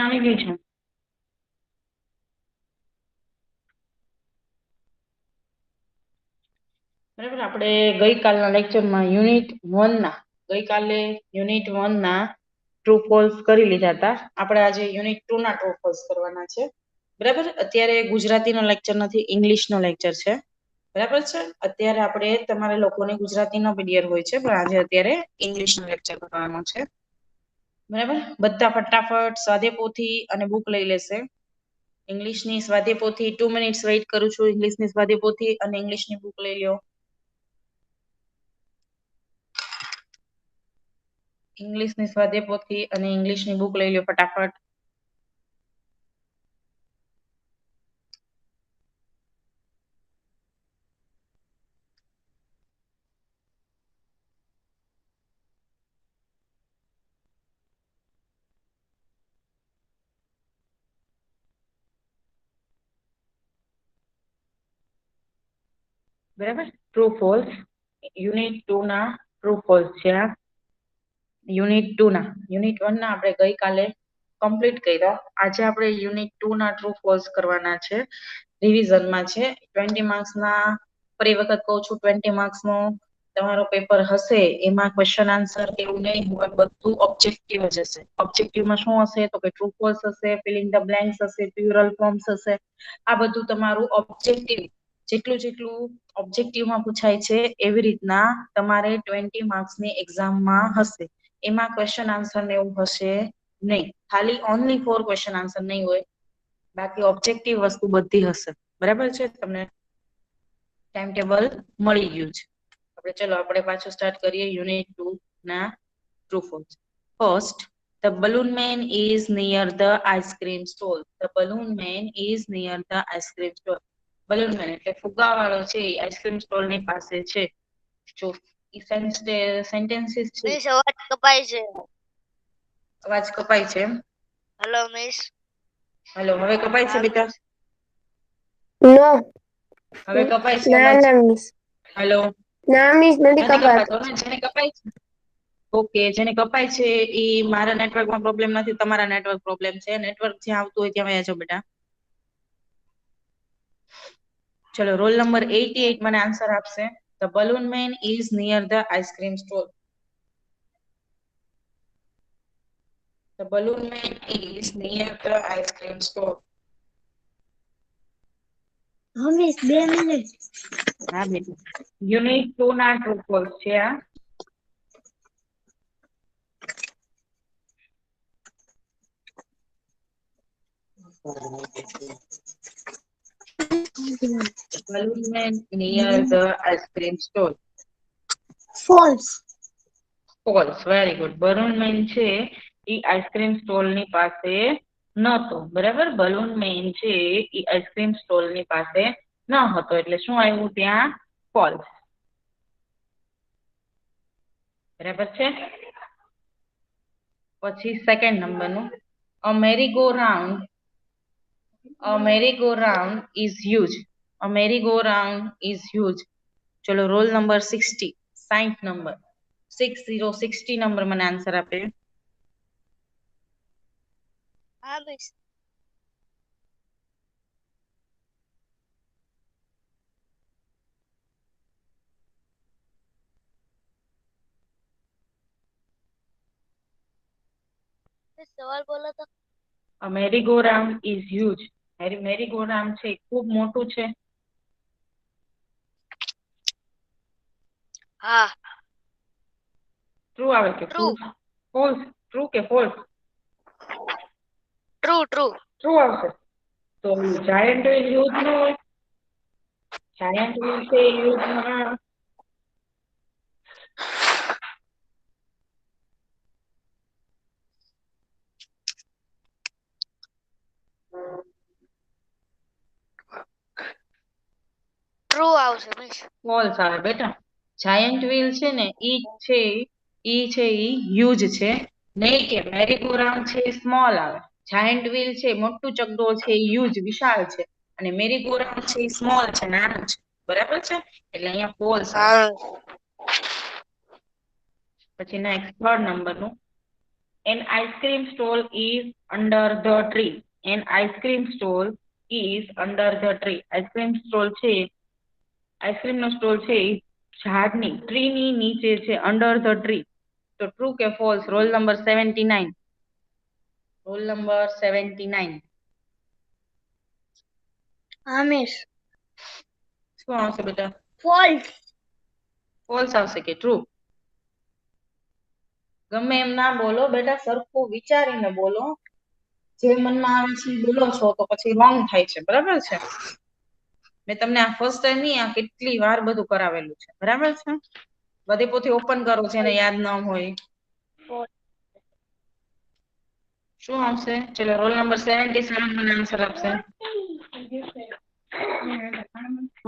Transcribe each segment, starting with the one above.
આવી ગઈ છે. બરાબર, આપણે ગઈકાલના લેક્ચરમાં યુનિટ 1 ના ટ્રુ ફોલ્સ કરી લીધા હતા. આપણે આજે યુનિટ 2 ના ટ્રુ ફોલ્સ કરવાના છે. બરાબર, અત્યારે ગુજરાતીનો લેક્ચર નથી, ઇંગ્લિશનો લેક્ચર છે. બરાબર છે. અત્યારે આપણે તમારે લોકોને ગુજરાતીનો પીડીએફ હોય છે, પણ આજે અત્યારે ઇંગ્લિશનો લેક્ચર કરવાનો છે. બરાબર, બધા ફટાફટ સ્વાધ્યાય પોથી અને બુક લઈ લેશે. ઇંગ્લિશની સ્વાધ્યાય પોથી 2 મિનિટ્સ વેઇટ કરું છું. ઇંગ્લિશની સ્વાધ્યાય પોથી અને ઇંગ્લિશની બુક લઈ લો. ઇંગ્લિશની સ્વાધ્યાય પોથી અને ઇંગ્લિશની બુક લઈ લો ફટાફટ. બરાબર, ટ્રુ ફોલ્સ યુનિટ 2 ના ટ્રુ ફોલ્સ છે. યુનિટ 2 ના યુનિટ 1 ના આપણે ગઈકાલે કમ્પ્લીટ કર્યા. આજે આપણે યુનિટ 2 ના ટ્રુ ફોલ્સ કરવાના છે. રિવિઝનમાં છે. 20 માર્ક્સના ફરી વખત કહું છું, 20 માર્ક્સનો તમારો પેપર હશે. એમાં ક્વેશ્ચન આન્સર એવું નહીં હોય, બધું ઓબ્જેક્ટિવ જ હશે. ઓબ્જેક્ટિવમાં શું હશે તો કે ટ્રુ ફોલ્સ હશે, ફિલિંગ ધ બ્લેન્ક્સ હશે, પ્લુરલ ફોર્મ્સ હશે. આ બધું તમારું ઓબ્જેક્ટિવ જેટલું ઓબ્જેક્ટિવમાં પૂછાય છે એવી રીતના તમારે 20 માર્ક્સની એક્ઝામમાં હશે. એમાં ક્વેશ્ચન આન્સર ને એવું હશે નહીં. ખાલી ઓનલી 4 ક્વેશ્ચન આન્સર નહીં હોય, બાકી ઓબ્જેક્ટિવ વસ્તુ બધી હશે. બરાબર છે. તમને ટાઈમ ટેબલ મળી ગયું છે. ચલો આપણે પાછું સ્ટાર્ટ કરીએ યુનિટ 2 ના true false. First, the balloon man is near the ice cream stall. The balloon man is near the ice cream stall. balloon man એટલે ફુગ્ગાવાળો છે, આઈસ્ક્રીમ સ્ટોલ ની પાસે છે. જો સેન્ટેન્સીસ છે. મિસ અવાજ કપાય છે. અવાજ કપાય છે એમ? Hello miss. હેલો, હવે કપાય છે બેટા? નો. હવે કપાય છે ના અવાજ? ના મિસ. હેલો, ના મિસ નથી કપાતો કપાતો. ને? જેને કપાય છે, ઓકે, જેને કપાય છે એ મારા નેટવર્કમાં પ્રોબ્લેમ નથી, તમારા નેટવર્ક પ્રોબ્લેમ છે. નેટવર્ક જ્યાં આવતું હોય ત્યાં વયા જાઓ બેટા. ચલો, રોલ નંબર 88 મને આન્સર આપશે. The balloon man is near the ice cream stall. The balloon man is near the ice cream stall. Miss 2 minute. હા બેટા, યુનિટ 2 ના ટ્રુ ફોલ્સ છે આ. Balloon man near the ice cream stall. False. False, very good. balloon man છે એ ice cream stall ની પાસે નહોતો. બરાબર, balloon man છે એ આઈસ્ક્રીમ સ્ટોલ ની પાસે ન હતો, એટલે શું આવ્યું ત્યાં? ફોલ્સ. બરાબર છે. પછી સેકન્ડ નંબરનું, a merry-go-round is huge. A merry-go-round is huge. ચલો, રોલ નંબર 60 નંબર 60 નંબર મને આન્સર આપે. હા મિસ. સવાલ બોલો તો. A merry-go-round is huge. merry-go-round છે ખૂબ મોટું છે. હા. ટ્રુ આવે કે ફોલ્સ? ટ્રુ કે ફોલ્સ? ટ્રુ આવશે. તો જાયન્ટ વ્હીલ યુઝ ન હોય. જાયન્ટ વ્હીલ છે યુઝમાં ટ્રુ આવશે મિસ. ફોલ્સ આવે બેટા. જાયન્ટ વ્હીલ છે ને ઈ હ્યુજ છે, નહીં કે મેરી-ગો-રાઉન્ડ છે એ સ્મોલ આવે. જાયન્ટ વ્હીલ છે મોટું ચકડોળ છે એ હ્યુજ વિશાળ છે, અને મેરી-ગો-રાઉન્ડ છે એ સ્મોલ છે, નાનું છે. બરાબર છે, એટલે અહીંયા ફોલ્સ આવે. પછી નેક્સ્ટ થર્ડ નંબરનું, An ice cream stall is under the tree. An ice cream stall is under the tree. Ice cream stall છે આઈસ્ક્રીમ નો સ્ટોલ છે એ ઝાડની ટ્રીની નીચે છે અંડર ધ ટ્રી. તો ટ્રુ કે false? Roll number 79. Roll number 79. હા miss. શું આવશે બેટા? ફોલ્સ. ફોલ્સ આવશે કે ટ્રુ? ગમે એમ ના બોલો બેટા, સરખું વિચારીને બોલો. જે મનમાં આવે છે એ બોલો છો તો પછી રોંગ થાય છે. બરાબર છે? મેં તમને આ ફર્સ્ટ ટાઈમ નહીં, આ કેટલી વાર બધું કરાવેલું છે. બરાબર છે? બધી પોથી ઓપન કરો જેને યાદ ન હોય. શું આવશે? ચલો રોલ નંબર 77 મને આન્સર આપશે.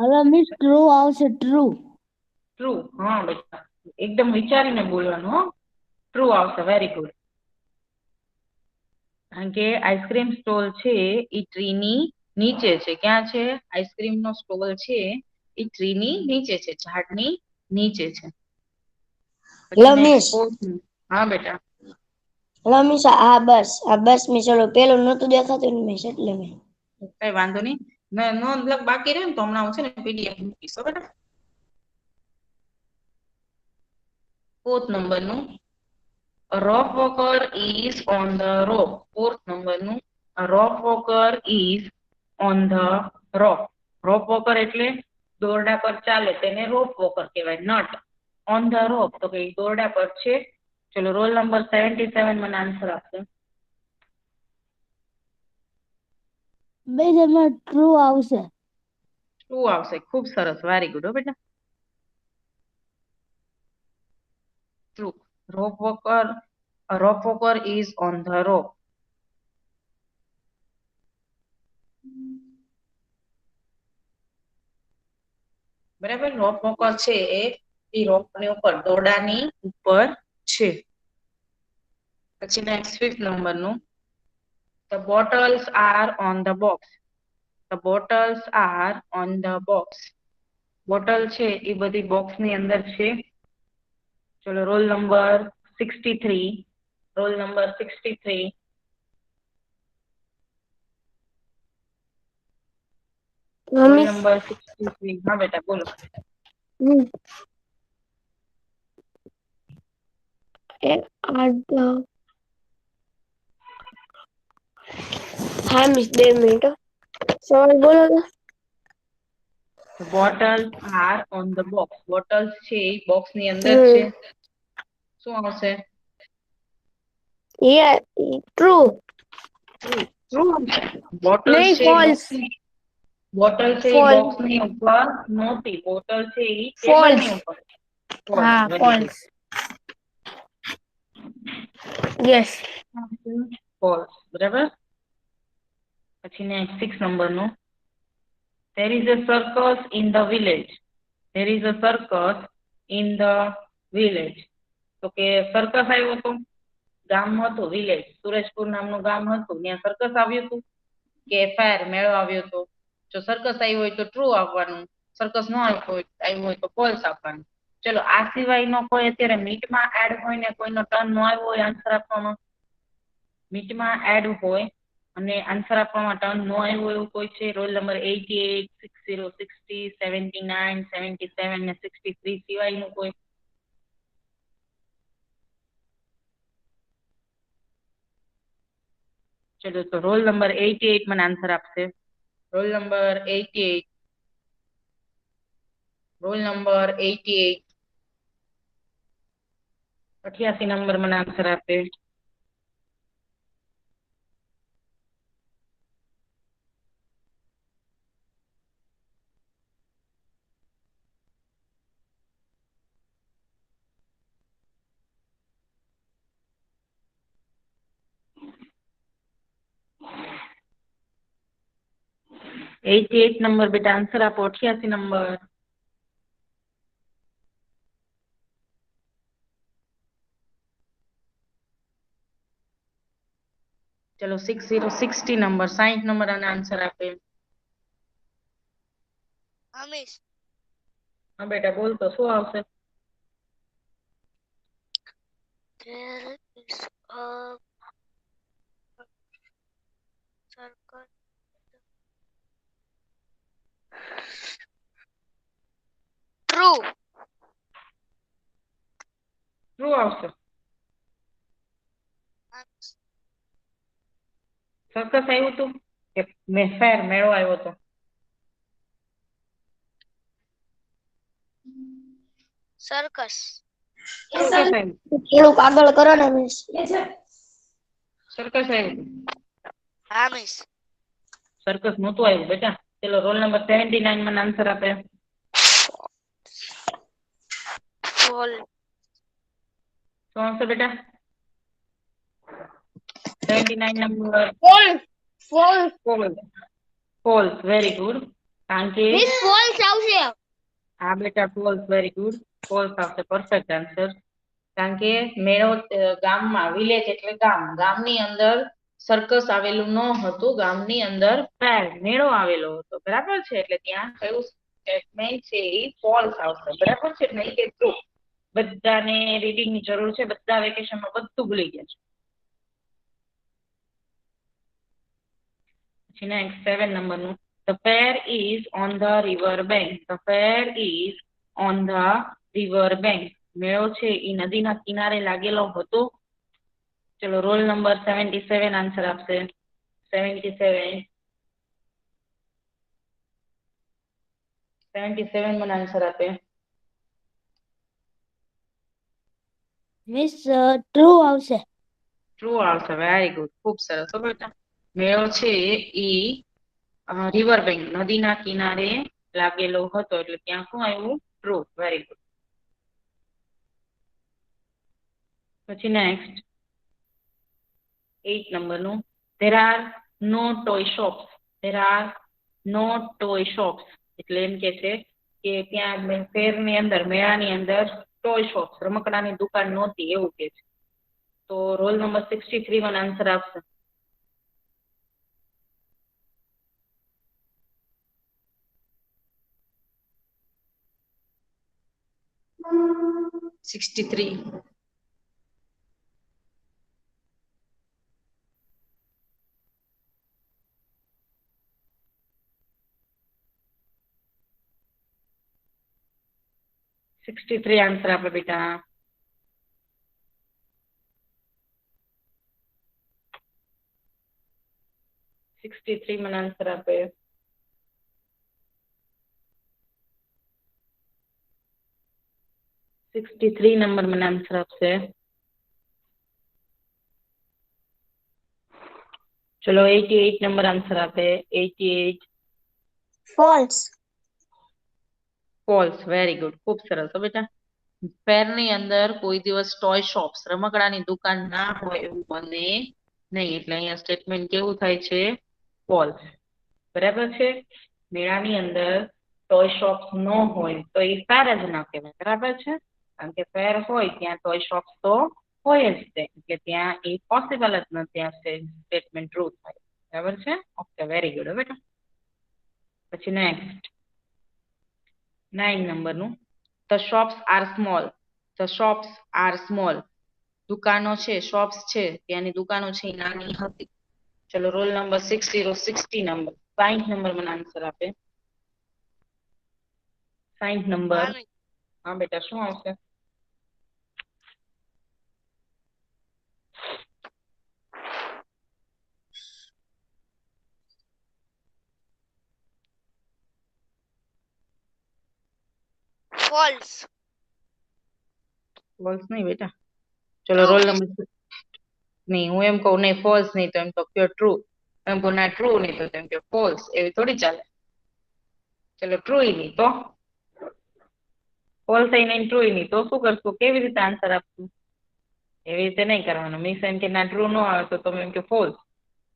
હવે મિસ ટ્રુ આવશે. ટ્રુ. ટ્રુ. હા બેટા, એકદમ વિચારીને બોલવાનું હો. ટ્રુ આવશે. Very good. કારણ કે આઈસ્ક્રીમ સ્ટોલ છે એ ટ્રીની નીચે છે. ક્યાં છે? આઈસ્ક્રીમ નો સ્ટોલ છે એ ટ્રીની નીચે છે, ઝાડની નીચે છે. હેલો પછી મિસ. હા બેટા. Hello miss. આ બસ મિસ ઓલો પેલું નતું દેખાતું ને મિસ એટલે મેં. કઈ વાંધો નહીં. નોંધ લગ બાકી રહે ને તો હમણાં હું છે ને પીડીએફ મૂકીશ બેટા. 4th નંબરનું A rope walker is on the rope. 4th નંબરનું A rope walker is on the rope. Rope walker એટલે દોરડા પર ચાલે તેને રોપ વોકર કહેવાય. નટ ઓન ધ રોપ તો કે દોરડા પર છે. ચલો રોલ નંબર 77 મને આન્સર આપશે. બેમાં ટ્રુ આવશે. ટ્રુ આવશે. ખૂબ સરસ. વેરી ગુડ હો બેટા. True. A rope walker is on the rope. બરાબર. રોપ વોકર છે એ રોપની ઉપર દોરડાની ઉપર છે. પછી નેક્સ્ટ 5th નંબરનું The bottles are on the box. The bottles are on the box. Bottle છે એ બધી બોક્સ ની અંદર છે. ચલો roll number 63. Roll number 63. Roll number 63. હા બેટા બોલો. હા મિસ 2 મિનિટ. સવાલ બોલો તો. The bottles are on the box. Bottles છે એ બોક્સ ની અંદર છે. શું આવશે? ટ્રુ. બોટલ્સ નહીં છે ફોલ્સ. બોટલ છે એ બોક્સ ની ઉપર નહોતી. બોટલ છે એ ટેબલ ની ઉપર. હા ફોલ્સ. યસ. ફોલ્સ. બરાબર. પછી નેક્સ્ટ 6 નંબરનું There is a circus in the village. There is a circus in the village. તો કે સર્કસ આવ્યો હતો. ગામ હતું વિલેજ. સુરેશપુર નામનું ગામ હતું. ત્યાં સર્કસ આવ્યું હતું કે ફાયર મેળો આવ્યો હતો. જો સર્કસ આવ્યો હોય તો ટ્રુ આપવાનું. સર્કસ ન આવ્યું હોય તો ફોલ્સ આપવાનું. ચલો આ સિવાયનો કોઈ અત્યારે મીટમાં એડ હોય ને કોઈનો ટર્ન ન આવ્યો હોય આન્સર આપવામાં, મીટમાં એડ હોય અને આન્સર આપવામાં ટર્ન ન આવ્યો એવું કોઈ છે? રોલ નંબર 88, 60, 60, 79, 77 ને 63 સિવાયનું કોઈ? ચલો તો રોલ નંબર 88 મને આન્સર આપશે. Roll number 88. Roll number 88. 88 number મને આન્સર આપે. નંબર બેટા આન્સર આપો. 88 નંબર. ચલો 60 નંબર 60 નંબર આને આન્સર આપે. હા મિસ. હા બેટા બોલ તો શું આવશે? There is circle true true આવશે. સર્કસ આવ્યું હતું કે ફેર મેળો આવ્યો હતો? સર્કસ સર્કસ આવ્યું. થોડુંક આગળ કરો ને મિસ. સર્કસ આવ્યું. હા મિસ સર્કસ નહોતું આવ્યું બેટા. ચલો રોલ નંબર 79 મને આન્સર આપે. ફોલ શું આવશે બેટા? 79 નંબર ફોલ્સ. Very good. કારણ કે ફોલ્સ આવશે. હા બેટા ફોલ્સ. Very good. ફોલ્સ આવશે. Perfect answer. કારણ કે મેળો ગામમાં, વિલેજ એટલે ગામ, ગામની અંદર સર્કસ આવેલું ન હતું. ગામની અંદર ફેર મેળો આવેલો હતો. બરાબર છે? એટલે ત્યાં કયું સ્ટેટમેન્ટ છે એ ફોલ્સ આવશે. બરાબર છે? નહીં કે ટ્રુ. બધાને રીડિંગ ની જરૂર છે. બધા વેકેશનમાં બધું ભૂલી ગયા છે. પછી નેક્સ્ટ 7 નંબરનું. The fair is on the river bank. The fair is on the river bank. મેળો છે એ નદીના કિનારે લાગેલો હતો. ચલો રોલ નંબર 77 આન્સર આપશે. 77 મને આન્સર આપે. મિસ ટ્રુ આવશે. ટ્રુ આવશે. Very good. ખૂબ સરસ. બેટા મેળો છે એ રિવર બેંક નદીના કિનારે લાગેલો હતો. એટલે ત્યાં શું આવ્યું? ટ્રુ. Very good. પછી નેક્સ્ટ 8 નંબરનું. There are no toy shops. There are no toy shops. એટલે એમ કે છે કે ત્યાં ફેરની અંદર, મેળાની અંદર ટોય શોપ, રમકડાની દુકાન નહોતી એવું કે છે. તો રોલ નંબર 63 મને આન્સર આપશે. આન્સર આપે બેટા. 63 મને આન્સર આપે. 63 નંબર મને આન્સર આપશે. ચલો 88 નંબર આન્સર આપે. 88 ફોલ્સ. ફોલ્સ. Very good. ખૂબ સરસ. બેટા ફેરની અંદર કોઈ દિવસ ટોય શોપ્સ, રમકડાની દુકાન ના હોય એવું બને નહીં. એટલે અહીંયા સ્ટેટમેન્ટ કેવું થાય છે? ફોલ્સ. બરાબર છે? મેળાની અંદર ટોય શોપ્સ ન હોય તો એ ફેર જ ના કહેવાય. બરાબર છે? કારણ કે ફેર હોય ત્યાં ટોય શોપ્સ તો હોય જ તે. એટલે ત્યાં એ પોસિબલ જ નથી. આ સ્ટેટમેન્ટ ટ્રુ થાય. બરાબર છે? ઓકે. Very good. બેટા પછી નેક્સ્ટ 9 નંબરનું. The shops are small. The shops are small. દુકાનો છે, શોપ્સ છે, ત્યાંની દુકાનો છે એ નાની હતી. ચલો રોલ નંબર 60 નંબર 60 નંબર મને આન્સર આપે. 60 નંબર. હા બેટા શું આવશે? ફોલ્સ ફોલ્સ નહીં બેટા. ચલો રોલ નંબર નહીં. હું એમ કહું નહીં ફોલ્સ નહીં તો એમ તો કયો ટ્રુ. એમ કહું ના ટ્રુ નહીં તો એમ કે ફોલ્સ. એવી થોડી ચાલે. ચલો ટ્રુ નહીં તો ફોલ્સ નહીં, ટ્રુ નહીં તો શું કરશું? કેવી રીતે આન્સર આપશું? એવી રીતે નહીં કરવાનું. મીન્સ એમ કે ના ટ્રુ ન આવે તો તમે એમ કે ફોલ્સ,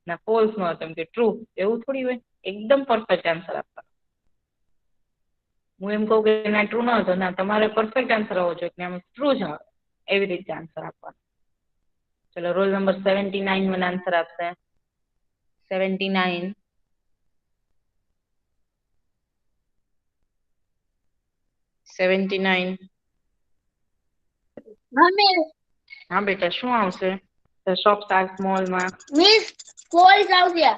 ના ફોલ્સ ન આવે તો એમ કે ટ્રુ. એવું થોડી હોય. એકદમ પરફેક્ટ આન્સર આપવાનો. હું એમ કહું કે ના ટ્રુ ન આવે તો ના તમારે પરફેક્ટ આન્સર આવવો જોઈએ કે આમાં ટ્રુ જ આવે. એવી રીતે આન્સર આપવાનો. ચલો રોલ નંબર 79 મને આન્સર આપશે. 79 હા બેટા શું આવશે? The shops are small માં Miss, false આવશે.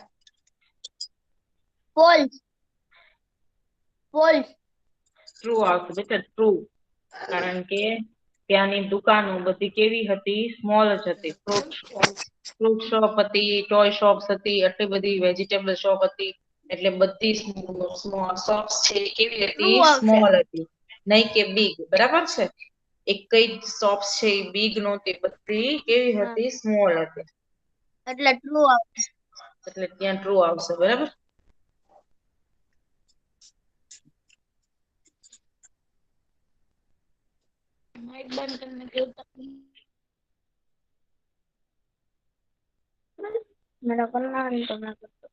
False. False. ટ્રુ આવશે બેટા ટ્રુ, કારણ કે ત્યાંની દુકાનો બધી કેવી હતી? સ્મોલ જ હતી. ફ્રૂટ શોપ હતી, ટોય શોપ્સ હતી, આટલી બધી વેજીટેબલ શોપ હતી, એટલે બધી શોપ્સ છે એ કેવી હતી? True આવશે. સ્મોલ હતી, નહીં કે બિગ. બરાબર છે? એક જ શોપ્સ છે એ બિગ નહોતી, બધી કેવી હતી? સ્મોલ હતી. એટલે ટ્રુ આવશે. એટલે ત્યાં ટ્રુ આવશે. બરાબર? માઇક બંધ કરીને કેવું મેરા કરના નહીં તો ના કરતો.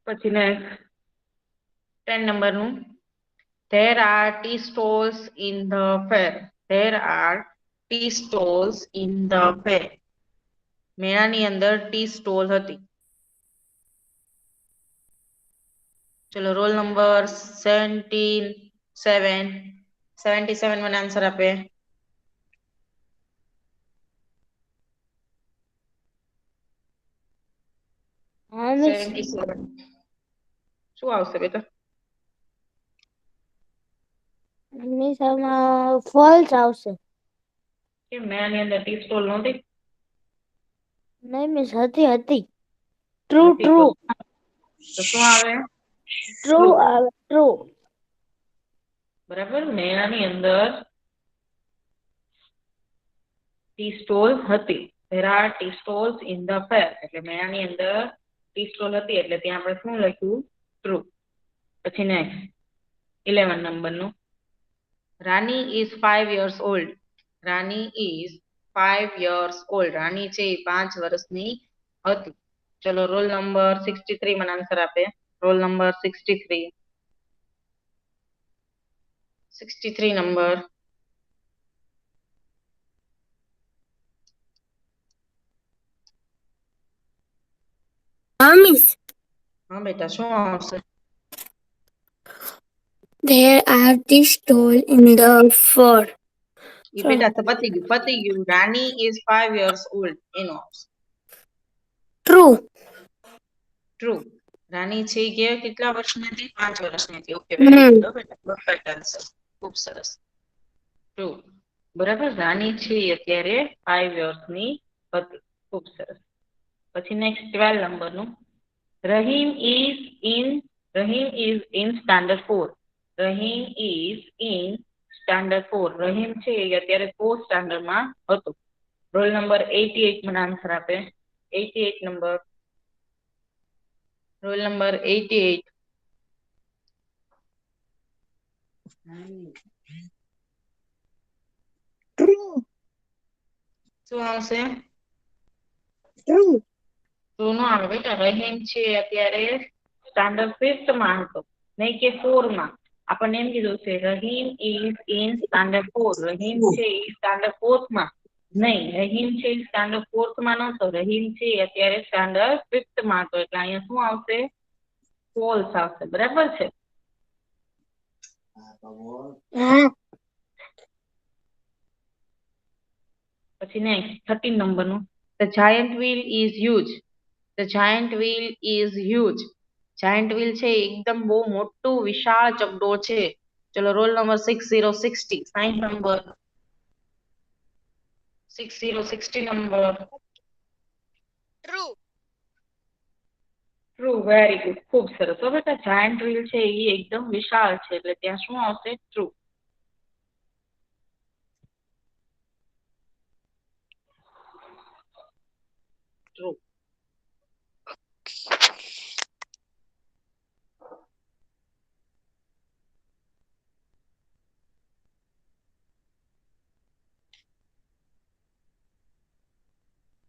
પછી ને 10 નંબરનું, there are tea stalls in the fair. There are tea stalls in the fair. મેળાની અંદર ટી સ્ટોલ હતી. ચલો રોલ નંબર 77 મને આન્સર આપે. હા મિસ 77 શું આવશે બેટા? મિસ આમાં ફોલ્સ આવશે. કેમ મેળાની અંદર ટી સ્ટોલ નહોતી? નહીં મિસ હતી. ટ્રુ નથી ટ્રુ તો શું આવે? ટ્રુ આવે ટ્રુ. બરાબર, મેળાની અંદર ટી સ્ટોલ હતી. there are tea stalls in the fair. એટલે મેળાની અંદર ટી સ્ટોલ હતી, એટલે ત્યાં આપણે શું લખ્યું? ટ્રુ. પછી નેક્સ્ટ 11 નંબરનું, રાની is 5 years old. Rani is 5 years old. રાની છે એ 5 વર્ષની હતી. ચલો રોલ નંબર 63 મને આન્સર આપે. Roll number 63 number. હા મિસ હા બેટા શું આવશે? there are tea stall in the fair. એ બેટા તો પતી ગયું. રાની is 5 years old એનો આવશે. True true. રાની છે કે કેટલા વર્ષની હતી? 5 વર્ષની હતી. ઓકે વેરી ગુડ બેટા, પરફેક્ટ આન્સર. ખૂબ સરસ. ટ્રુ. બરાબર, રાની છે અત્યારે 5 વર્ષની હતી. ખૂબ સરસ. પછી નેક્સ્ટ 12 નંબરનું, Rahim is in standard 4. Rahim is in standard 4. Rahim છે એ અત્યારે 4th સ્ટાન્ડર્ડમાં હતો. રોલ નંબર 88 મને આન્સર આપે. 88 નંબર. Roll number 88. શું આવશે? ટ્રુ નો આવે બેટા. રહીમ છે અત્યારે સ્ટાન્ડર્ડ 5th માં હતો, નહીં કે 4 માં. આપણને એમ કીધું છે Rahim is in standard 4. Rahim છે એ સ્ટાન્ડર્ડ 4th માં નહીં. રહીમ છે એ સ્ટાન્ડર્ડ 4th માં નહોતો. રહીમ છે એ અત્યારે સ્ટાન્ડર્ડ 5th માં હતો. એટલે અહીંયા શું આવશે? ફોલ્સ આવશે. બરાબર છે? પછી નેક્સ્ટ 13 નંબરનું, the giant wheel is huge. The giant wheel is huge. giant wheel છે એ એકદમ બહુ મોટું વિશાળ ચકડોળ છે. ચલો roll number 6060 number. 6060 number. True. True. Very good. ખૂબ સરસ. હવે બેટા જાયન્ટ વ્હીલ છે એ એકદમ વિશાળ છે, એટલે ત્યાં શું આવશે? ટ્રુ. ટ્રુ.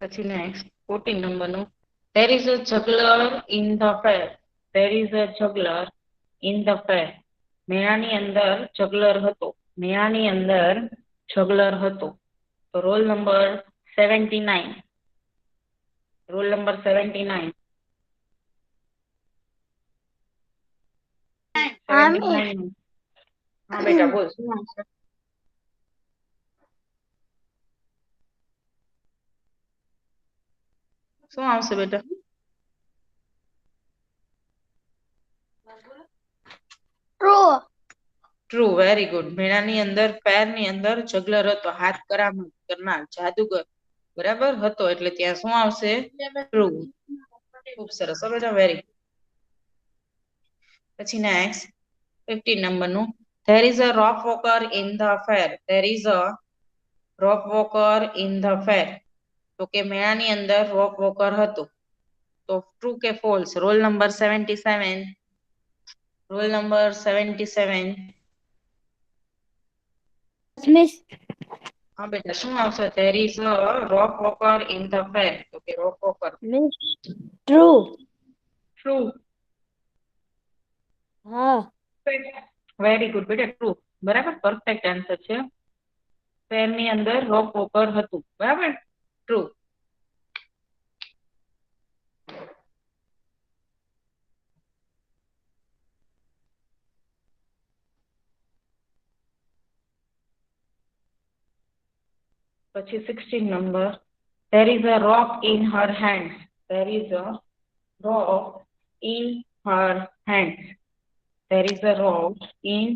પછી નેક્સ્ટ 14 નંબરનું, there is a juggler in the fair. There is a juggler in the fair. મેળાની અંદર જગલર હતો. મેળાની અંદર જગલર હતો. તો રોલ નંબર 79. Roll number 79. 79. હા બેટા બોલ શું આવશે? શું આવશે બેટા? ટ્રુ. True, very good. મેળાની અંદર પેરની અંદર જગલર હતો, હાથ કરામત કરનાર જાદુગર બરાબર હતો, એટલે ત્યાં શું આવશે? ટ્રુ. ખૂબ સરસ હો બેટા, વેરી ગુડ. પછી નેક્સ્ટ 15 નંબરનું, there is a rock walker in the fair. There is a rock walker in the fair. તો કે મેળાની અંદર રોક વોકર હતું, તો ટ્રુ કે false? Role number 77. Role number 77. Miss હા બેટા શું આવશે? there is a rock walker in the fair. તો કે રોક વોકર. Miss true. ટ્રુ. હા. વેરી ગુડ બેટા, ટ્રુ. બરાબર, પરફેક્ટ આન્સર છે. ફેર ની અંદર રોક વોકર હતું, બરાબર, ટ્રુ. પછી 16 number, there is a rock in her hands. There is a rock in her hands. There is a rock in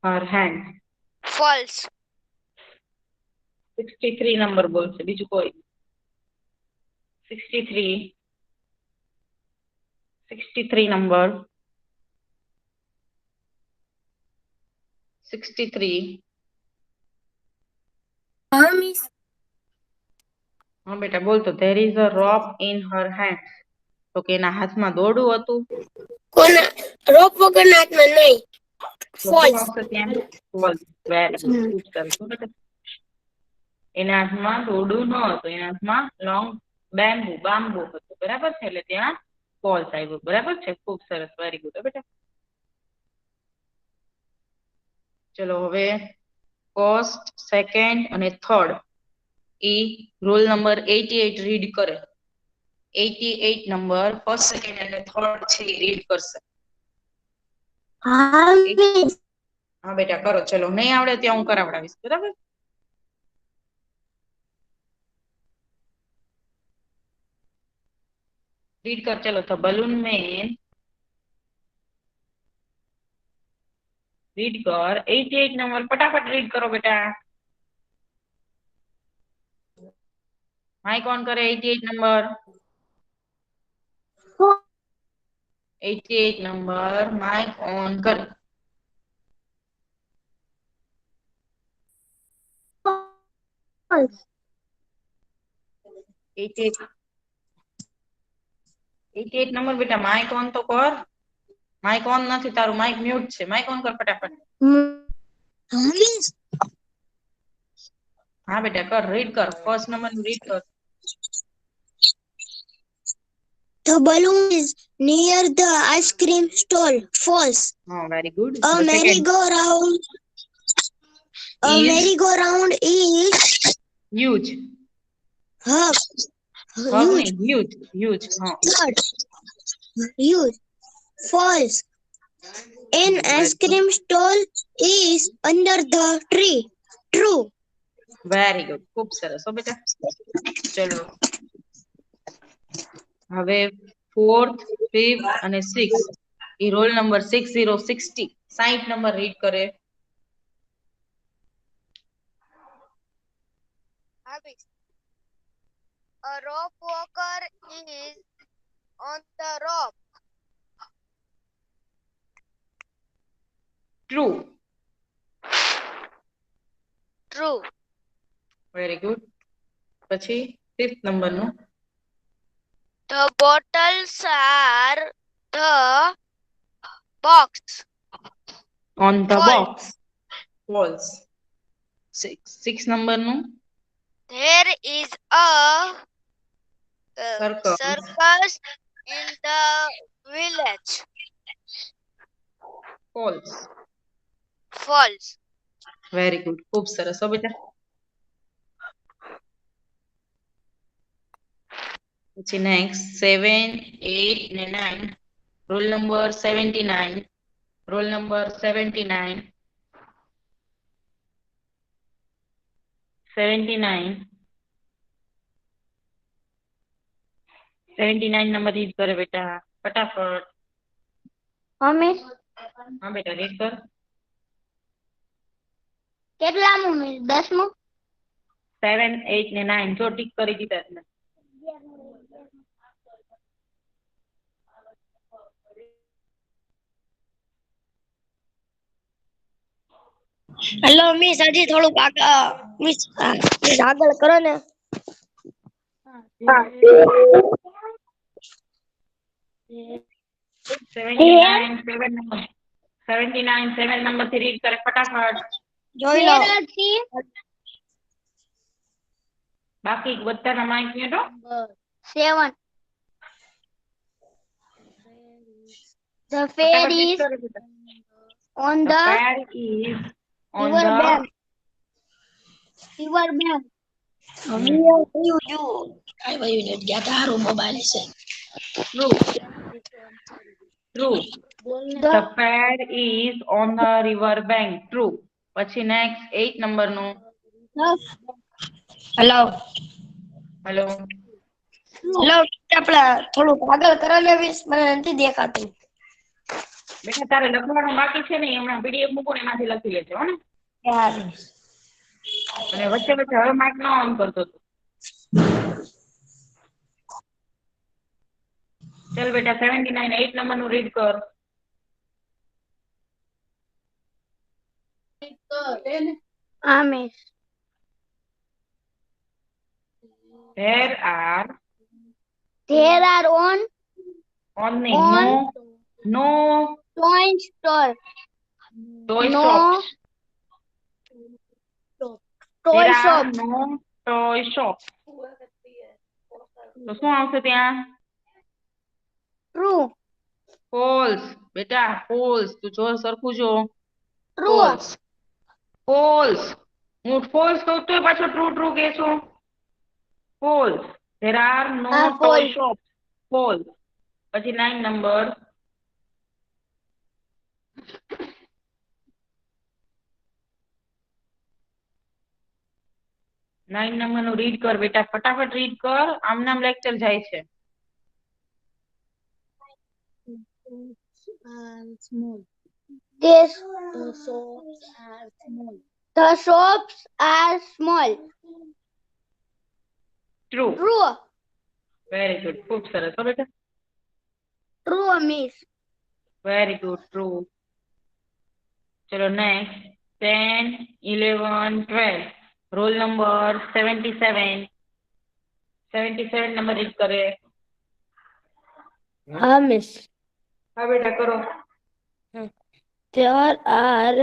her hands. False. 63 number બોલશે, બીજું કોઈ? 63 નંબર. 63. હા મિસ. હા બેટા બોલતો, there is a rock in her hands. તો કે એના હાથમાં દોરડું હતું. કોના રોક વગરના હાથમાં નહીં. તો શું ફોલ્સ. આવશે ત્યાં? False. Very good. ખૂબ સરસ હો બેટા. એના હાથમાં દોરડું ન હતું, એના હાથમાં લોંગ બાંબુ હતું, બરાબર છે, એટલે ત્યાં ફોલ્સ આવ્યું, બરાબર છે. ખૂબ સરસ, વેરી ગુડ બેટા. ચલો હવે ફર્સ્ટ, સેકન્ડ અને થર્ડ એ રોલ નંબર 88 રીડ કરે. 88 નંબર ફર્સ્ટ, સેકન્ડ અને થર્ડ છે એ રીડ કરશે. હા મિસ. હા બેટા કરો, ચલો. નહીં આવડે ત્યાં હું કરાવડાવીશ, બરાબર. રીડ કર, ચલો. તો બલૂન મેન રીડ કર. 88 નંબર ફટાફટ રીડ કરો બેટા. માઇક ઓન કરે. 88 નંબર. 88 નંબર માઇક ઓન કર. ફોલ્સ. 88 નંબર બેટા માઇક ઓન તો કર. માઇક ઓન નથી, તારું માઇક મ્યુટ છે. માઇક ઓન કર ફટાફટ. હા મિસ. હા બેટા કર, રીડ કર. ફર્સ્ટ નંબર રીડ કર. The balloon is near the ice cream stall. False. હા very good. A merry-go-round. A Is merry-go-round is huge. huge. નહીં, huge. હા. Third. Huge. False. An ice cream stall is under the tree. True. Very good. ખૂબ સરસ હો બેટા. ચલો હવે fourth, fifth અને સિક્સ એ રોલ નંબર 60 નંબર રીડ કરે. A rope walker is on the rope. True. True. Very good. પછી fifth નંબરનું, The bottles are the box. on the False. box. False. 6 નંબરનું, There is a Circus. circus in the village. false. False. Very good. ખૂબ સરસ હો બેટા. પછી next 7, 8 ને 9 roll number 79. Roll number 79 79. 79 number read કરે બેટા ફટાફટ. હા મિસ હા બેટા રીડ કર. કેટલામું મિસ 10મું 7, 8 ને 9 જો ટીક કરી દીધા તમે. હેલો મિસ હજી થોડુંક મિસ આગળ કરો ને. 79 7 નંબર 79 7 નંબર થી રીડ કરે ફટાફટ. જોઈ લો 13થી બાકી બધાના માઇક મ્યુટ હો. 7 The fair ફટાફટ રીડ is કરે બેટા. on The the fair is on river the bank. River bank. true. True. The The fair is on the river bank. True. પછી next 8 નંબરનું. Hello hello. હેલો આપણે થોડુંક આગળ કરો ને મિસ મને નથી દેખાતું. બેટા તારે લખવાનું બાકી છે ને હમણાં પીડીએફ મૂકો ને એમાંથી લખી લેજો હો ને. સારું. અને વચ્ચે વચ્ચે હવે માઇક ન ઓન કરતો તું. ચલ બેટા 79 8 નંબરનું રીડ કર. હા miss There are on only On no toy store. toy No shops. toy There shop. are no toy shops. તો શું આવશે ત્યાં? True. False. બેટા false. તું જો સરખું જો. True. False. False. હું false કહું તો પાછો true true કહેશો. False. There are no toy false. shops. False. પછી 9 નંબર. નાઇન નંબરનું રીડ કર બેટા ફટાફટ રીડ કર આમ નામ લેક્ચર જાય છે. This the shops are small. True. True. Very good ખૂબ સરસ હો બેટા. True miss. Very good true. ચલો next 10 11 12 roll number 77 77 number read કરે. હા મિસ હા બેટા કરો. there are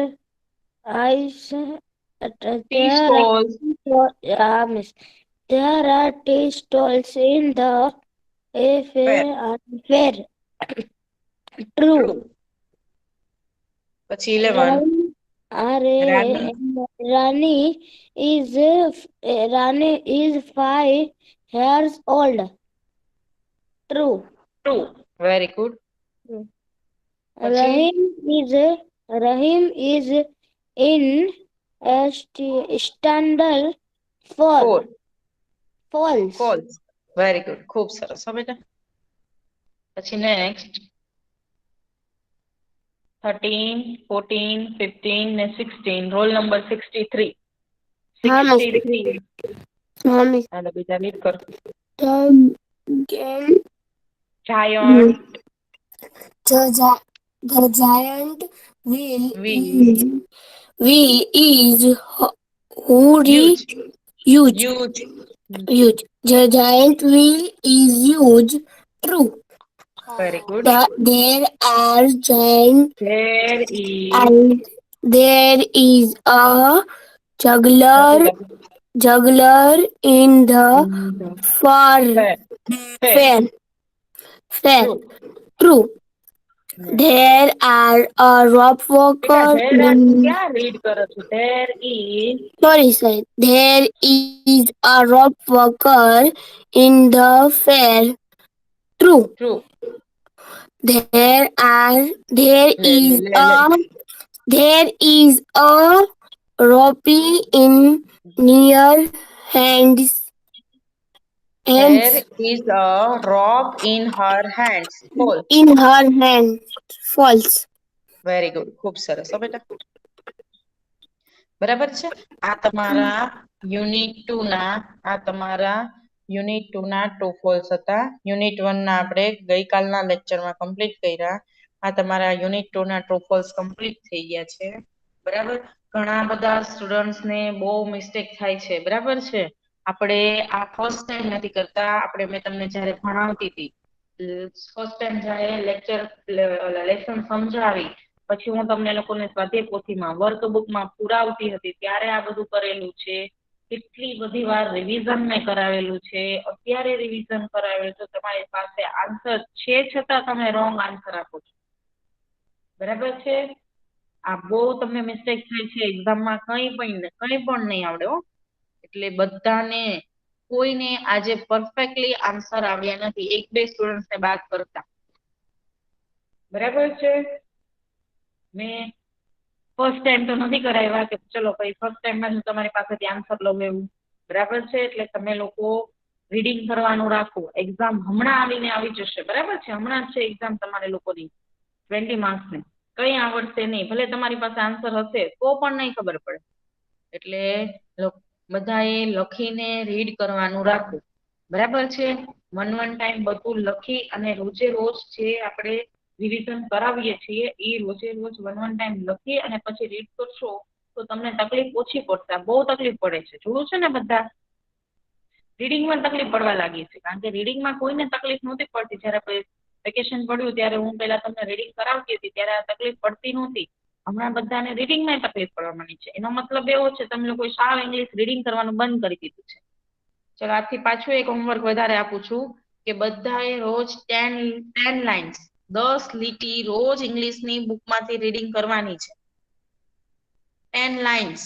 tea stalls. miss there are tea stalls in the fair. True. પછી 11 Rani is 5 years old. True. True. Very good. Rahim is in standard 4. False. False. Very good ખૂબ સરસ હો બેટા. પછી નેક્સ્ટ 13 14 15 ને 16 રોલ નંબર 63 હા, miss. 63 હાલો બેટા read કર. Giant The giant wheel Wheel. is Huge. huge. Huge. Huge. The giant wheel is huge. True. Very good. There are giant There is and there is a juggler in the far fair. fair. True. True. There are a rope બેટા walker. there are ક્યાં read કરો છો? There is Sorry, sir. There is a rope walker in the fair. True. true. There Le- is le- le. a ropey in near hands. There Hands is a rope in her hands. False. in her hand. False. Very good. ખૂબ સરસ હો બેટા. બરાબર છે. આ તમારા unit 2 ના true false હતા. યુનિટ 1 ના આપણે ગઈકાલના લેક્ચરમાં કમ્પ્લીટ કર્યા. આ તમારા યુનિટ 2 ના ટ્રુ ફોલ્સ કમ્પ્લીટ થઈ ગયા છે. બરાબર. ઘણા બધા સ્ટુડન્ટ્સ ને બહુ મિસ્ટેક થાય છે. બરાબર છે. આપણે આ ફર્સ્ટ ટાઈમ નથી કરતા. મેં તમને જ્યારે ભણાવતી હતી ફર્સ્ટ ટાઈમ જ્યારે લેસન સમજાવી પછી હું તમને લોકોને સ્વાધ્યાય પોથીમાં વર્કબુકમાં પુરાવતી હતી ત્યારે આ બધું કરેલું છે. કેટલી બધી વાર રિવિઝન મેં કરાવેલું છે. અત્યારે રિવિઝન કરાવેલું છે. તમારી પાસે આન્સર છે છતાં તમે રોંગ આન્સર આપો છો. બરાબર છે. આ બહુ તમને મિસ્ટેક થાય છે એક્ઝામમાં. કંઈ પણ નહીં આવડે હો. એટલે બધાને કોઈને આજે પરફેક્ટલી આન્સર આવ્યા નથી, એક બે સ્ટુડન્ટ્સ ને બાદ કરતા. બરાબર છે. મેં ફર્સ્ટ ટાઈમ તો નથી કરાવ્યા કે ચલો ભાઈ ફર્સ્ટ ટાઈમમાં હું તમારી પાસેથી આન્સર લઉં એવું. બરાબર છે. એટલે તમે લોકો રીડિંગ કરવાનું રાખો. એક્ઝામ હમણાં આવીને આવી જશે. બરાબર છે. હમણાં જ છે એક્ઝામ તમારે લોકોની 20 માર્ક્સની. કંઈ આવડશે નહીં. ભલે તમારી પાસે આન્સર હશે તો પણ નહીં ખબર પડે. એટલે બધાએ લખીને રીડ કરવાનું રાખો. બરાબર છે. વન ટાઈમ બધું લખી અને રોજે રોજ જે આપણે રિવિઝન કરાવીએ છીએ એ રોજે રોજ વન ટાઈમ લખી અને પછી રીડ કરશો તો તમને તકલીફ ઓછી પડશે. બહુ તકલીફ પડે છે. જોયું છે ને બધા રીડિંગમાં તકલીફ પડવા લાગી છે. કારણ કે રીડિંગમાં કોઈને તકલીફ નહોતી પડતી. જ્યારે વેકેશન પડ્યું ત્યારે હું પહેલા તમને રીડિંગ કરાવતી હતી ત્યારે આ તકલીફ પડતી નહોતી. હમણાં બધાને રીડિંગમાં તકલીફ પડવા માંડી છે. એનો મતલબ એવો છે તમે લોકો સાવ ઇંગ્લિશ રીડિંગ કરવાનું બંધ કરી દીધું છે. ચલો આજથી પાછું એક હોમવર્ક વધારે આપું છું કે બધાએ રોજ 10 લાઇન્સ 10 લીટી રોજ ઇંગ્લિશની બુકમાંથી રીડિંગ કરવાની છે. 10 લાઇન્સ.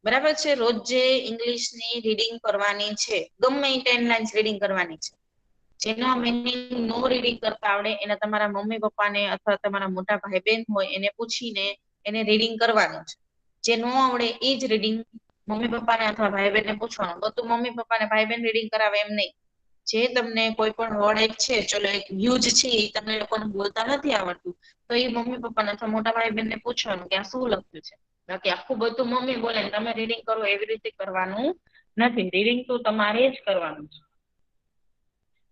બરાબર છે. રોજે ઇંગ્લિશની રીડિંગ કરવાની છે. ગમે 10 લાઇન્સ રીડિંગ કરવાની છે. જેનો મિનિંગ નો રીડિંગ કરતા આવડે એના તમારા મમ્મી પપ્પાને અથવા તમારા મોટા ભાઈ બહેન હોય એને પૂછીને એને રીડિંગ કરવાનું છે. જે નો આવડે એ જ રીડિંગ મમ્મી પપ્પાને અથવા ભાઈ બહેનને પૂછવાનું. બધું મમ્મી પપ્પાને ભાઈ બહેન રીડિંગ કરાવે એમ નહીં. જે તમને કોઈ પણ વર્ડ એક છે, ચલો એક યુઝ છે એ તમને લોકોને બોલતા નથી આવડતું તો એ મમ્મી પપ્પાને અથવા મોટા ભાઈ બહેનને પૂછવાનું કે આ શું લખ્યું છે. બાકી આખું બધું મમ્મી બોલે તમે રીડિંગ કરો એવી રીતે કરવાનું નથી. રીડિંગ તો તમારે જ કરવાનું છે.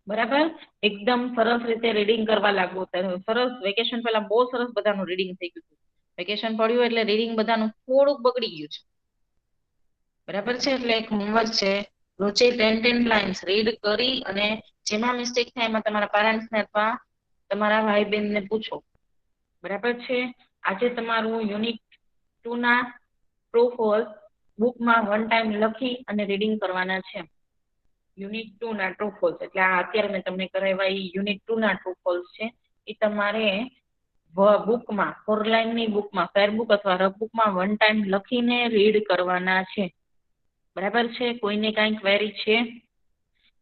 બરાબર. એકદમ સરસ રીતે રીડિંગ કરવા લાગો. સરસ. વેકેશન પહેલા બહુ સરસ બધાનું રીડિંગ થઈ ગયું. વેકેશન પડ્યું એટલે રીડિંગ બધાનું થોડુંક બગડી ગયું છે. બરાબર છે. એટલે એક હોમવર્ક છે રોજે 10 લાઇન્સ રીડ કરી અને જેમાં મિસ્ટેક થાય એમાં તમારા પેરેન્ટ્સને અથવા તમારા ભાઈ બહેનને પૂછો. બરાબર છે. આજે તમારું યુનિટ 2 ના ટ્રુ ફોલ્સ બુકમાં વન ટાઈમ લખી અને રીડિંગ કરવાના છે. યુનિટ 2 ના ટ્રુ ફોલ્સ એટલે આ અત્યારે મેં તમને કરાવ્યા એ યુનિટ 2 ના ટ્રુ ફોલ્સ છે. એ તમારે બુકમાં 4 લાઇનની બુકમાં ફેરબુક અથવા રફબુકમાં વન ટાઈમ લખીને રીડ કરવાના છે. બરાબર છે. કોઈને કાંઈ ક્વેરી છે?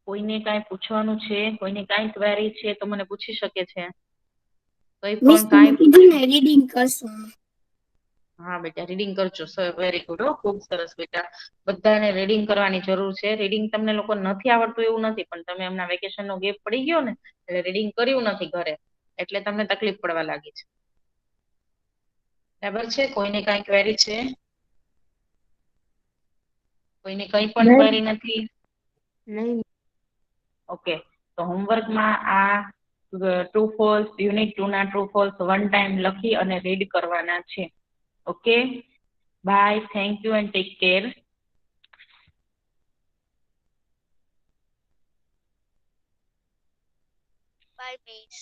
કોઈને કાંઈ પૂછવાનું છે? કોઈને કાંઈ ક્વેરી છે તો મને પૂછી શકે છે. કંઈ મિસ પણ તમે કાંઈ કીધું ને રીડિંગ કરશું. હા બેટા રીડિંગ કરજો. Very good. ખૂબ સરસ બેટા. બધાને રીડિંગ કરવાની જરૂર છે. રીડિંગ તમને લોકો નથી આવડતું એવું નથી પણ તમે હમણાં વેકેશનનો ગેપ પડી ગયો ને એટલે રીડિંગ કર્યું નથી ઘરે એટલે તમને તકલીફ પડવા લાગી છે. બરાબર છે. કોઈને કાંઈ ક્વેરી છે? કોઈને કંઈ પણ ક્વેરી નથી? નહીં. ઓકે. તો હોમવર્કમાં આ ટ્રુ ફોલ્સ યુનિટ 2 ના ટ્રુ ફોલ્સ વન ટાઈમ લખી અને રીડ કરવાના છે. Okay. Bye. Thank you and take care. Bye, miss.